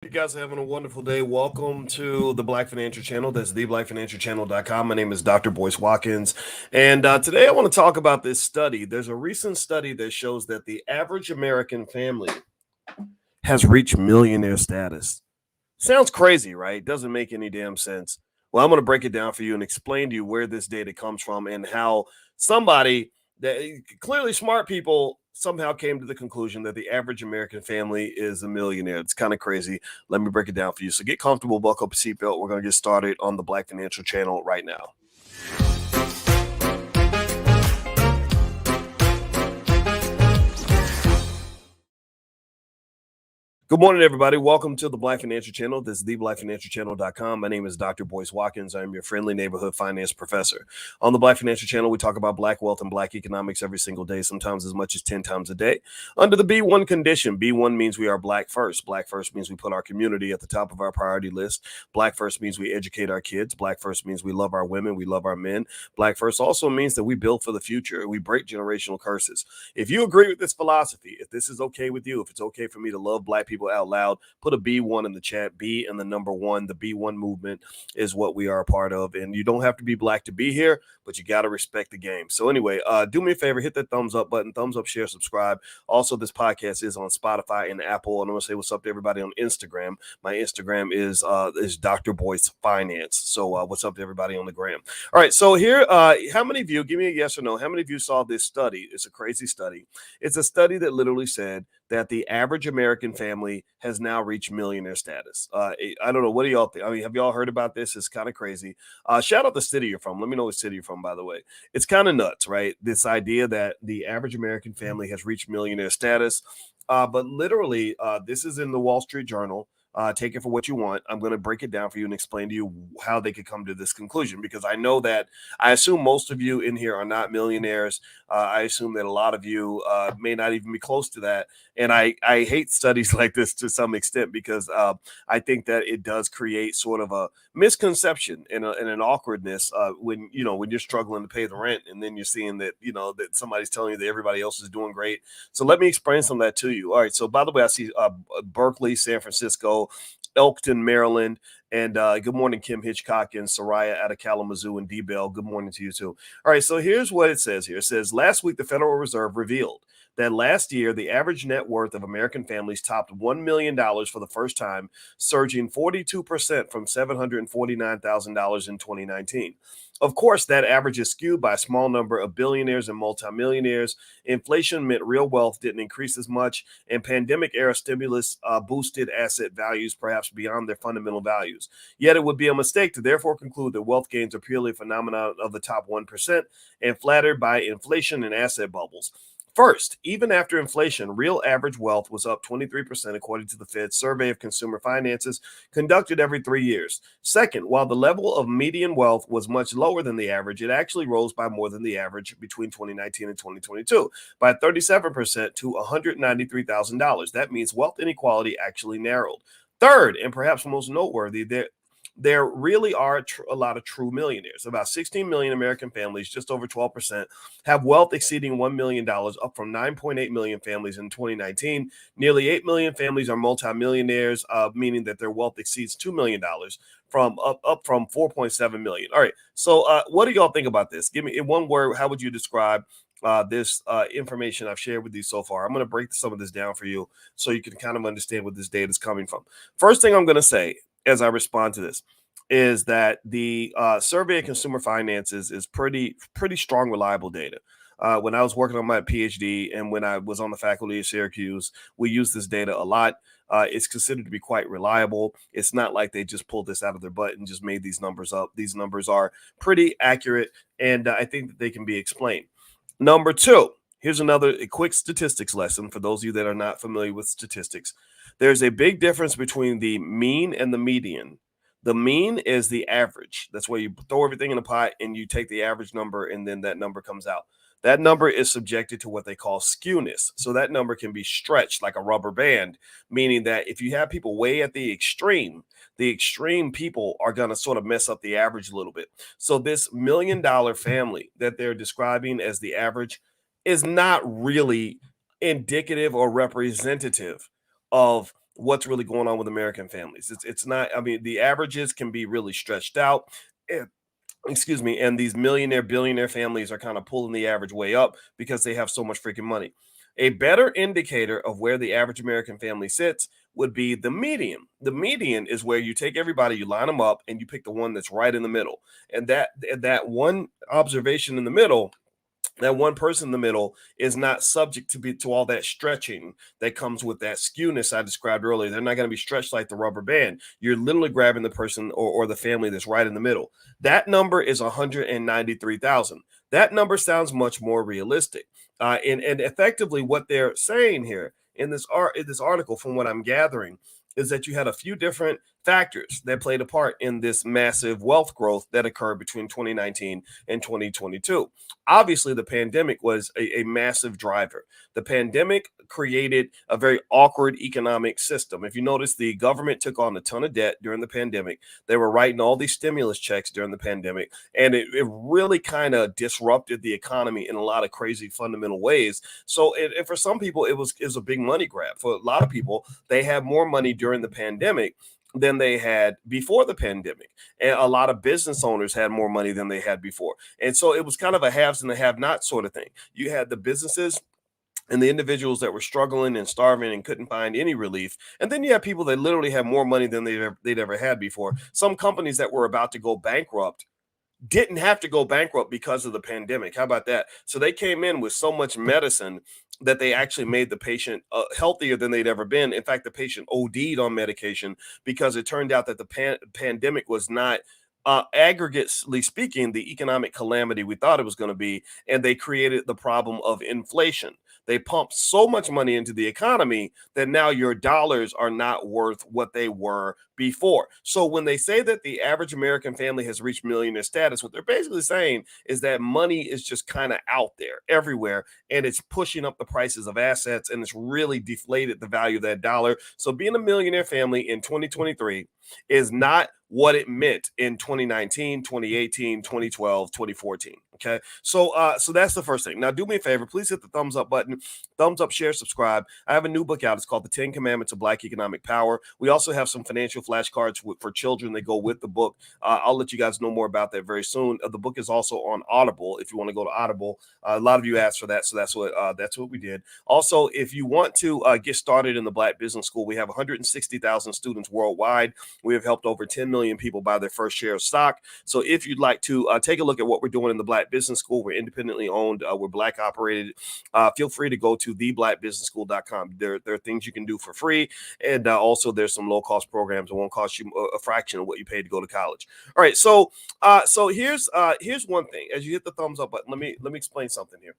You guys are having a wonderful day. Welcome to the Black Financial Channel. That's theblackfinancialchannel.com. My name is Dr. Boyce Watkins. And today I want to talk about this study. There's a recent study that shows that the average American family has reached millionaire status. Sounds crazy, right? Doesn't make any damn sense. Well, I'm going to break it down for you and explain to you where this data comes from and how somebody that clearly smart people somehow came to the conclusion that the average American family is a millionaire. It's kind of crazy. Let me break it down for you. So get comfortable, buckle up a seatbelt. We're going to get started on the Black Financial Channel right now. Good morning, everybody. Welcome to the Black Financial Channel. This is theblackfinancialchannel.com. My name is Dr. Boyce Watkins. I'm your friendly neighborhood finance professor. On the Black Financial Channel, we talk about Black wealth and Black economics every single day, sometimes as much as 10 times a day. Under the B1 condition, B1 means we are Black first. Black first means we put our community at the top of our priority list. Black first means we educate our kids. Black first means we love our women. We love our men. Black first also means that we build for the future. We break generational curses. If you agree with this philosophy, if this is okay with you, if it's okay for me to love Black people out loud, put a B1 in the chat. B and the number one. The B1 movement is what we are a part of. And you don't have to be Black to be here, but you got to respect the game. So anyway, do me a favor, hit that thumbs up button, thumbs up, share, subscribe. Also, this podcast is on Spotify and Apple. And I'm going to say what's up to everybody on Instagram. My Instagram is Dr. Boyce Finance. So what's up to everybody on the gram? All right. So here, how many of you, give me a yes or no, how many of you saw this study? It's a crazy study. It's a study that literally said that the average American family has now reached millionaire status. I don't know. What do y'all think? I mean, have y'all heard about this? It's kind of crazy. Shout out the city you're from. Let me know what city you're from, by the way. It's kind of nuts, right? This idea that the average American family has reached millionaire status. But literally, this is in the Wall Street Journal. Take it for what you want. I'm going to break it down for you and explain to you how they could come to this conclusion, because I know that I assume most of you in here are not millionaires. I assume that a lot of you may not even be close to that. And I hate studies like this to some extent, because I think that it does create sort of a misconception and an awkwardness when you're struggling to pay the rent, and then you're seeing that that somebody's telling you that everybody else is doing great. So let me explain some of that to you. All right. So by the way, I see Berkeley, San Francisco, Elkton, Maryland. And good morning, Kim Hitchcock and Soraya out of Kalamazoo, and D-Bell. Good morning to you too. All right, so here's what it says here. It says, last week, the Federal Reserve revealed that last year, the average net worth of American families topped $1 million for the first time, surging 42% from $749,000 in 2019. Of course, that average is skewed by a small number of billionaires and multimillionaires. Inflation meant real wealth didn't increase as much, and pandemic-era stimulus boosted asset values perhaps beyond their fundamental values. Yet it would be a mistake to therefore conclude that wealth gains are purely a phenomenon of the top 1% and flattered by inflation and asset bubbles. First, even after inflation, real average wealth was up 23%, according to the Fed's survey of consumer finances conducted every 3 years. Second, while the level of median wealth was much lower than the average, it actually rose by more than the average between 2019 and 2022, by 37% to $193,000. That means wealth inequality actually narrowed. Third, and perhaps most noteworthy, there really are a lot of true millionaires. About 16 million American families, just over 12%, have wealth exceeding $1 million, up from 9.8 million families in 2019. Nearly 8 million families are multimillionaires, meaning that their wealth exceeds $2 million, from up from 4.7 million. All right. So what do y'all think about this? Give me in one word, how would you describe this information I've shared with you so far? I'm going to break some of this down for you so you can kind of understand where this data is coming from. First thing I'm going to say as I respond to this is that the survey of consumer finances is pretty strong, reliable data. When I was working on my PhD and when I was on the faculty at Syracuse, we use this data a lot. It's considered to be quite reliable. It's not like they just pulled this out of their butt and just made these numbers up. These numbers are pretty accurate, and I think that they can be explained. Number two, here's another quick statistics lesson for those of you that are not familiar with statistics. There's a big difference between the mean and the median. The mean is the average. That's where you throw everything in a pot and you take the average number, and then that number comes out. That number is subjected to what they call skewness. So that number can be stretched like a rubber band, meaning that if you have people way at the extreme people are going to sort of mess up the average a little bit. So this $1 million family that they're describing as the average is not really indicative or representative of what's really going on with American families. It's not, I mean, the averages can be really stretched out. And excuse me, and these millionaire billionaire families are kind of pulling the average way up because they have so much freaking money. A better indicator of where the average American family sits would be the median. The median is where you take everybody, you line them up, and you pick the one that's right in the middle. And that one observation in the middle, that one person in the middle, is not subject to all that stretching that comes with that skewness I described earlier. They're not going to be stretched like the rubber band. You're literally grabbing the person or the family that's right in the middle. That number is 193,000. That number sounds much more realistic. And effectively what they're saying here in this article, from what I'm gathering, is that you had a few different factors that played a part in this massive wealth growth that occurred between 2019 and 2022. Obviously, the pandemic was a massive driver. The pandemic created a very awkward economic system. If you notice, the government took on a ton of debt during the pandemic. They were writing all these stimulus checks during the pandemic, and it really kind of disrupted the economy in a lot of crazy fundamental ways. So, and for some people, it was a big money grab. For a lot of people, they had more money during the pandemic than they had before the pandemic. And a lot of business owners had more money than they had before. And so it was kind of a haves and the have not sort of thing. You had the businesses and the individuals that were struggling and starving and couldn't find any relief. And then you have people that literally have more money than they'd ever had before. Some companies that were about to go bankrupt didn't have to go bankrupt because of the pandemic. How about that? So they came in with so much medicine that they actually made the patient healthier than they'd ever been. In fact, the patient OD'd on medication because it turned out that the pandemic was not, aggregately speaking, the economic calamity we thought it was going to be. And they created the problem of inflation. They pumped so much money into the economy that now your dollars are not worth what they were before. So when they say that the average American family has reached millionaire status, what they're basically saying is that money is just kind of out there everywhere, and it's pushing up the prices of assets, and it's really deflated the value of that dollar. So being a millionaire family in 2023 is not what it meant in 2019, 2018, 2012, 2014. Okay. So that's the first thing. Now do me a favor, please hit the thumbs up button, thumbs up, share, subscribe. I have a new book out. It's called The 10 Commandments of Black Economic Power. We also have some financial flashcards for children that go with the book. I'll let you guys know more about that very soon. The book is also on Audible. If you want to go to Audible, a lot of you asked for that. So that's what we did. Also, if you want to get started in the Black Business School, we have 160,000 students worldwide. We have helped over 10 million people buy their first share of stock. So if you'd like to take a look at what we're doing in the Black Business School, we're independently owned, we're Black operated. Feel free to go to theblackbusinessschool.com. There are things you can do for free, and also there's some low cost programs that won't cost you a fraction of what you paid to go to college. All right, so here's one thing. As you hit the thumbs up button, let me explain something here.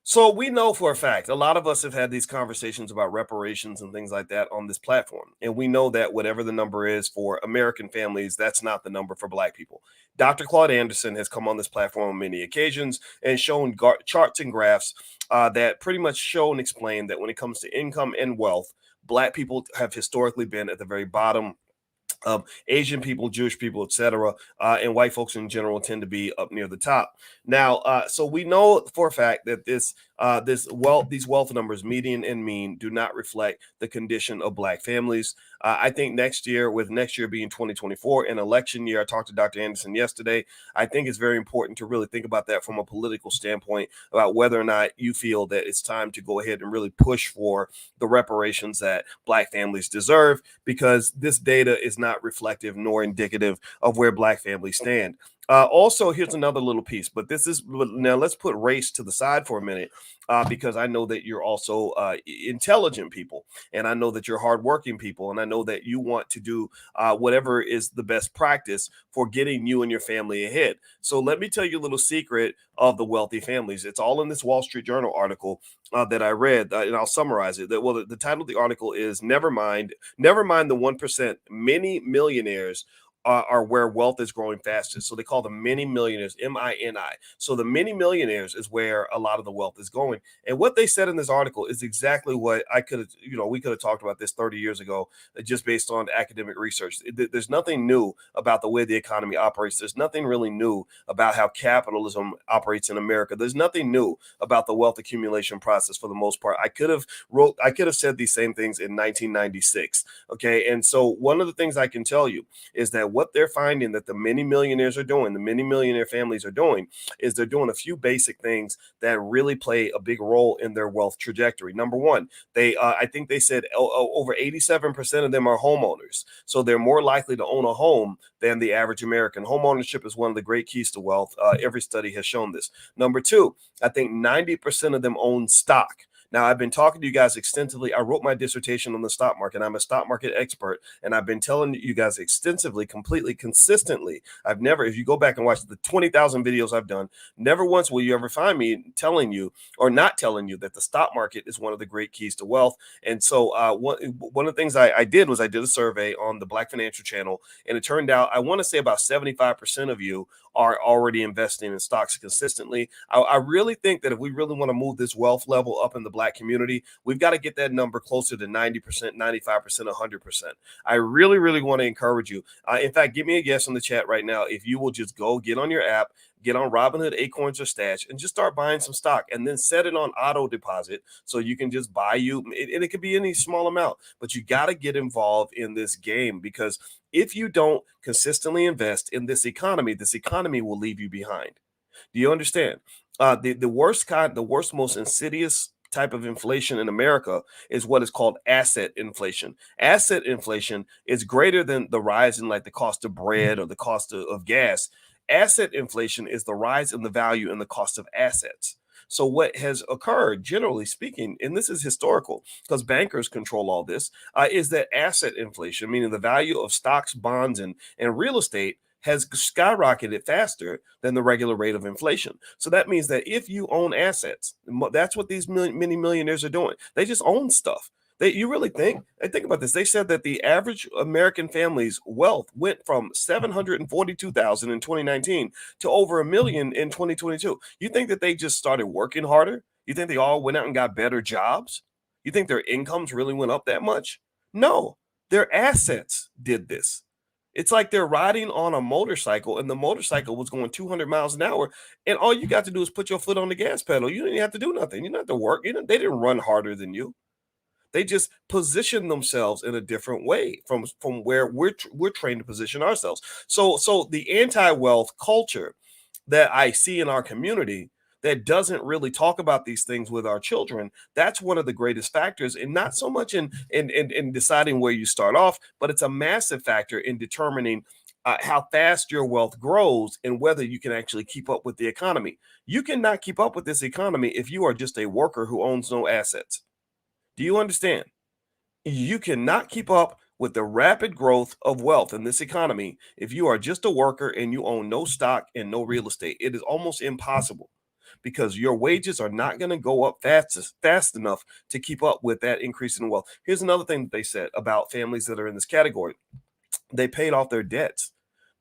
So we know for a fact, a lot of us have had these conversations about reparations and things like that on this platform. And we know that whatever the number is for American families, that's not the number for Black people. Dr. Claude Anderson has come on this platform on many occasions and shown charts and graphs that pretty much show and explain that when it comes to income and wealth, Black people have historically been at the very bottom. Asian people, Jewish people, etc., and white folks in general tend to be up near the top. Now, so we know for a fact that these wealth numbers, median and mean, do not reflect the condition of Black families. I think next year, with next year being 2024, an election year, I talked to Dr. Anderson yesterday. I think it's very important to really think about that from a political standpoint, about whether or not you feel that it's time to go ahead and really push for the reparations that Black families deserve, because this data is not reflective nor indicative of where Black families stand. Also, here's another little piece, but now let's put race to the side for a minute, because I know that you're also intelligent people, and I know that you're hardworking people, and I know that you want to do whatever is the best practice for getting you and your family ahead. So let me tell you a little secret of the wealthy families. It's all in this Wall Street Journal article that I read, and I'll summarize it. The title of the article is "Never mind the 1%. Many millionaires are where wealth is growing fastest. So they call them mini millionaires, MINI. So the mini millionaires is where a lot of the wealth is going. And what they said in this article is exactly what I could have, we could have talked about this 30 years ago, just based on academic research. There's nothing new about the way the economy operates. There's nothing really new about how capitalism operates in America. There's nothing new about the wealth accumulation process for the most part. I could have said these same things in 1996. Okay. And so one of the things I can tell you is that what they're finding that the many millionaires are doing, the many millionaire families are doing, is they're doing a few basic things that really play a big role in their wealth trajectory. Number one, I think they said over 87% of them are homeowners. So they're more likely to own a home than the average American. Home ownership is one of the great keys to wealth. Every study has shown this. Number two, I think 90% of them own stock. Now, I've been talking to you guys extensively. I wrote my dissertation on the stock market. I'm a stock market expert, and I've been telling you guys extensively, completely, consistently. I've never, if you go back and watch the 20,000 videos I've done, never once will you ever find me telling you or not telling you that the stock market is one of the great keys to wealth. And so one of the things I did was I did a survey on the Black Financial Channel, and it turned out I want to say about 75% of you are already investing in stocks consistently. I really think that if we really want to move this wealth level up in the Black community, we've got to get that number closer to 90%, 95%, 100%. I really, really want to encourage you. In fact, give me a guess in the chat right now if you will just go get on your app, get on Robinhood, Acorns, or Stash, and just start buying some stock, and then set it on auto deposit so you can just buy and it could be any small amount, but you got to get involved in this game, because if you don't consistently invest in this economy will leave you behind. Do you understand? The worst, most insidious type of inflation in America is what is called asset inflation. Asset inflation is greater than the rise in like the cost of bread or the cost of gas. Asset inflation is the rise in the value and the cost of assets. So what has occurred, generally speaking, and this is historical because bankers control all this, is that asset inflation, meaning the value of stocks, bonds, and real estate, has skyrocketed faster than the regular rate of inflation. So that means that if you own assets, that's what these many millionaires are doing. They just own stuff. You really think about this. They said that the average American family's wealth went from 742,000 in 2019 to over a million in 2022. You think that they just started working harder? You think they all went out and got better jobs? You think their incomes really went up that much? No, their assets did this. It's like they're riding on a motorcycle and the motorcycle was going 200 miles an hour. And all you got to do is put your foot on the gas pedal. You didn't have to do nothing. You didn't have to work. They didn't run harder than you. They just position themselves in a different way from where we're trained to position ourselves. So the anti-wealth culture that I see in our community that doesn't really talk about these things with our children, that's one of the greatest factors, and not so much in deciding where you start off, but it's a massive factor in determining how fast your wealth grows and whether you can actually keep up with the economy. You cannot keep up with this economy if you are just a worker who owns no assets. Do you understand? You cannot keep up with the rapid growth of wealth in this economy if you are just a worker and you own no stock and no real estate. It is almost impossible, because your wages are not going to go up fast enough to keep up with that increase in wealth. Here's another thing that they said about families that are in this category. They paid off their debts.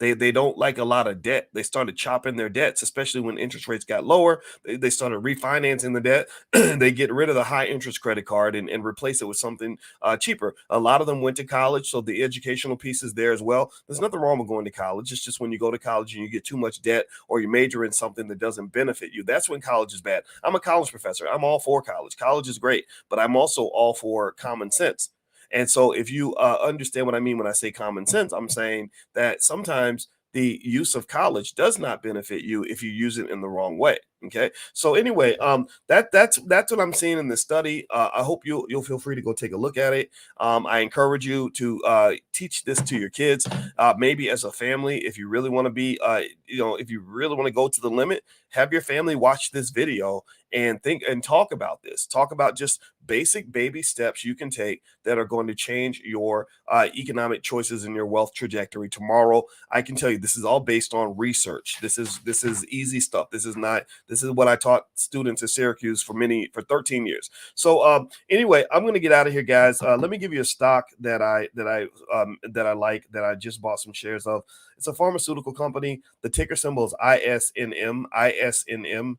They don't like a lot of debt. They started chopping their debts, especially when interest rates got lower. They started refinancing the debt. They get rid of the high interest credit card and replace it with something cheaper. A lot of them went to college, so the educational piece is there as well. There's nothing wrong with going to college. It's just when you go to college and you get too much debt or you major in something that doesn't benefit you, that's when college is bad. I'm a college professor. I'm all for college. College is great, but I'm also all for common sense. And so if you understand what I mean when I say common sense, I'm saying that sometimes the use of college does not benefit you if you use it in the wrong way. Okay. So anyway, that's what I'm seeing in this study. I hope you'll feel free to go take a look at it. I encourage you to teach this to your kids, maybe as a family. If you really want to be, if you really want to go to the limit, have your family watch this video and think and talk about this. Talk about just basic baby steps you can take that are going to change your economic choices and your wealth trajectory tomorrow. I can tell you this is all based on research. This is easy stuff. This is what I taught students at Syracuse for 13 years. So anyway, I'm going to get out of here, guys. Let me give you a stock that I like, that I just bought some shares of. It's a pharmaceutical company. The ticker symbol is ISNM. ISNM.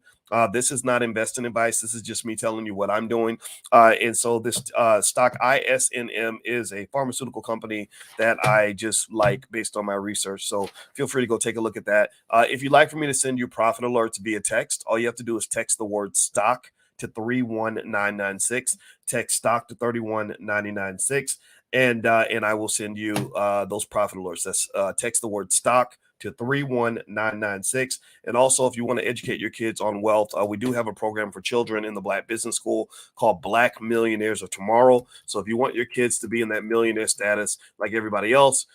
This is not investing advice. This is just me telling you what I'm doing. And so this stock ISNM is a pharmaceutical company that I just like based on my research. So feel free to go take a look at that. If you'd like for me to send you profit alerts via text, all you have to do is text the word stock to 31996. Text stock to 31996. And I will send you those profit alerts. That's text the word stock to 31996. And also, if you want to educate your kids on wealth, we do have a program for children in the Black Business School called Black Millionaires of Tomorrow. So if you want your kids to be in that millionaire status like everybody else,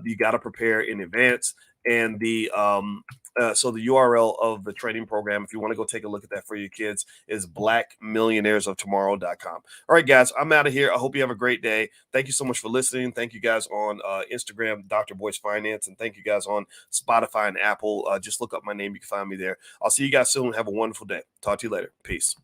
you got to prepare in advance. And so the URL of the training program, if you want to go take a look at that for your kids, is blackmillionairesoftomorrow.com. All right, guys, I'm out of here. I hope you have a great day. Thank you so much for listening. Thank you guys on Instagram, Dr. Boyce Finance, and thank you guys on Spotify and Apple. Just look up my name. You can find me there. I'll see you guys soon. Have a wonderful day. Talk to you later. Peace.